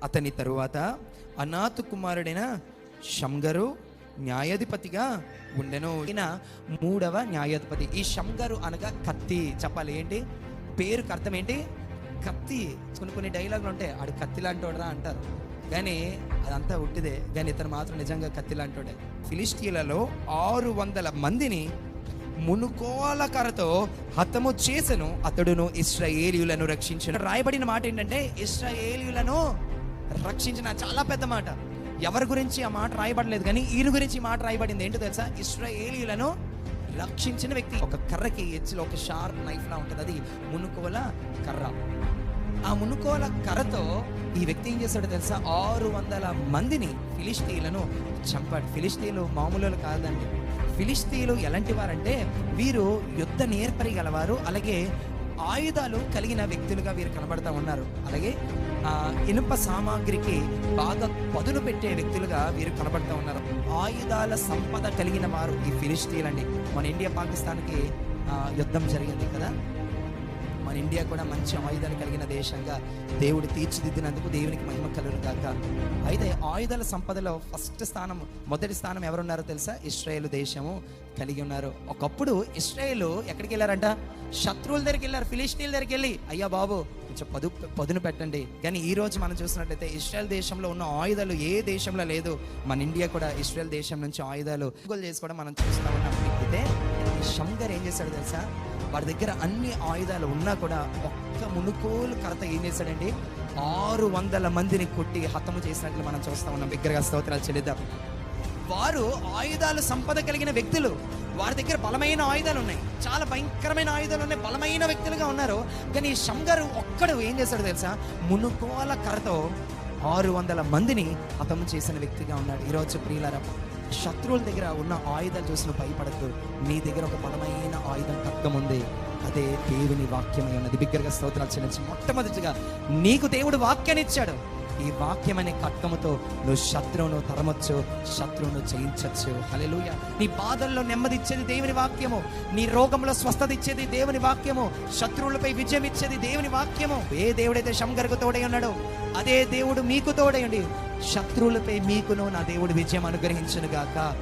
అతని తరువాత అనాతు కుమారుడైన షమ్గరు న్యాయాధిపతిగా ఉండెను. ఈయన 3వ న్యాయాధిపతి. ఈ షమ్గరు అనగా కత్తి. చెప్పాలి ఏంటి పేరుకి అర్థం ఏంటి? కత్తి. కొన్ని డైలాగులు ఉంటాయి, ఆడు కత్తి లాంటోడరా అంటారు, కానీ అదంతా ఉట్టిదే. కానీ ఇతను మాత్రం నిజంగా కత్తి లాంటోడే. ఫిలిష్తీయులలో 600 మందిని మునుకోల కర్రతో హతము చేసెను. అతడును ఇశ్రాయేలీయులను రక్షించెను. రాయబడిన మాట ఏంటంటే ఇశ్రాయేలీయులను రక్షించిన. చాలా పెద్ద మాట. ఎవరి గురించి ఆ మాట రాయబడలేదు, కానీ ఈయన గురించి ఈ మాట రాయబడింది. ఏంటో తెలుసా? ఇశ్రాయేలీయులను రక్షించిన వ్యక్తి. ఒక కర్రకి ఎడ్జ్లో ఒక షార్ప్ నైఫ్ లా ఉంటుంది, అది మునుకోల కర్ర. ఆ మునుకోల కర్రతో ఈ వ్యక్తి ఏం చేశాడో తెలుసా? 600 మందిని ఫిలిష్తీయులను చంపాడు. ఫిలిష్తీయులు మామూలు కాదండి. ఫిలిష్తీయులు ఎలాంటి వారంటే వీరు యుద్ధ నేర్పరి గలవారు, అలాగే ఆయుధాలు కలిగిన వ్యక్తులుగా వీరు కనబడతా ఉన్నారు. అలాగే ఇనుప సామాగ్రికి బాగా పదును పెట్టే వ్యక్తులుగా వీరు కనబడతా ఉన్నారు. ఆయుధాల సంపద కలిగిన వారు ఈ ఫిలిష్తీయులండి. మన ఇండియా పాకిస్తాన్కి యుద్ధం జరిగింది కదా, మన ఇండియా కూడా మంచి ఆయుధాలు కలిగిన దేశంగా దేవుడు తీర్చిదిద్దినందుకు దేవునికి మహిమ కలుగుగాక. అయితే ఆయుధాల సంపదలో మొదటి స్థానం ఎవరున్నారో తెలుసా? ఇశ్రాయేలు దేశము కలిగి ఉన్నారు. ఒకప్పుడు ఇశ్రాయేలు ఎక్కడికి వెళ్ళారంట? శత్రువుల దగ్గరికి వెళ్ళారు. ఫిలిష్తీయుల దగ్గరికి వెళ్ళి, అయ్యా బాబు కొంచెం పదును పెట్టండి. కానీ ఈ రోజు మనం చూసినట్లయితే ఇశ్రాయేల్ దేశంలో ఉన్న ఆయుధాలు ఏ దేశంలో లేదు. మన ఇండియా కూడా ఇశ్రాయేల్ దేశం నుంచి ఆయుధాలు కొనుగోలు చేసుకోవడం మనం చూస్తూ ఉన్నాం. అయితే ఈ షమ్గర్ ఏం చేశాడు తెలుసా? వారి దగ్గర అన్ని ఆయుధాలు ఉన్నా కూడా ఒక్క మునుకోలు కర్రతో ఏం చేశాడండి? 600 మందిని కొట్టి హతము చేసినట్లు మనం చూస్తా ఉన్నాం. బిగ్గరగా స్తోత్రాలు చెల్లిద్దాం. వారు ఆయుధాలు సంపద కలిగిన వ్యక్తులు. వారి దగ్గర బలమైన ఆయుధాలు ఉన్నాయి, చాలా భయంకరమైన ఆయుధాలు ఉన్నాయి, బలమైన వ్యక్తులుగా ఉన్నారు. కానీ ఈ షమ్గరు ఒక్కడు ఏం చేశాడు తెలుసా? మునుకోల కర్రతో 600 మందిని హతము చేసిన వ్యక్తిగా ఉన్నాడు. ఈరోజు ప్రియులారా, శత్రువుల దగ్గర ఉన్న ఆయుధాలు చూసిన భయపడద్దు. నీ దగ్గర ఒక బలమైన ఆయుధం ఖడ్గం ఉంది, అదే దేవుని వాక్యమై ఉన్నది. బిగ్గరగా స్తోత్రాలు చెల్లించి మొట్టమొదటిగా నీకు దేవుడు వాక్యాన్ని ఇచ్చాడు. ఈ వాక్యం అనే ఖడ్గముతో నువ్వు శత్రువును తరమొచ్చు, శత్రువును జయించచ్చు. హల్లెలూయా. నీ బాధల్లో నెమ్మది ఇచ్చేది దేవుని వాక్యము, నీ రోగంలో స్వస్థత ఇచ్చేది దేవుని వాక్యము, శత్రువులపై విజయం ఇచ్చేది దేవుని వాక్యము. ఏ దేవుడైతే షమ్గరుకు తోడై ఉన్నాడో అదే దేవుడు మీకు తోడై ఉండి శత్రువులపై మీకును నా దేవుడు విజయం అనుగ్రహించును గాక.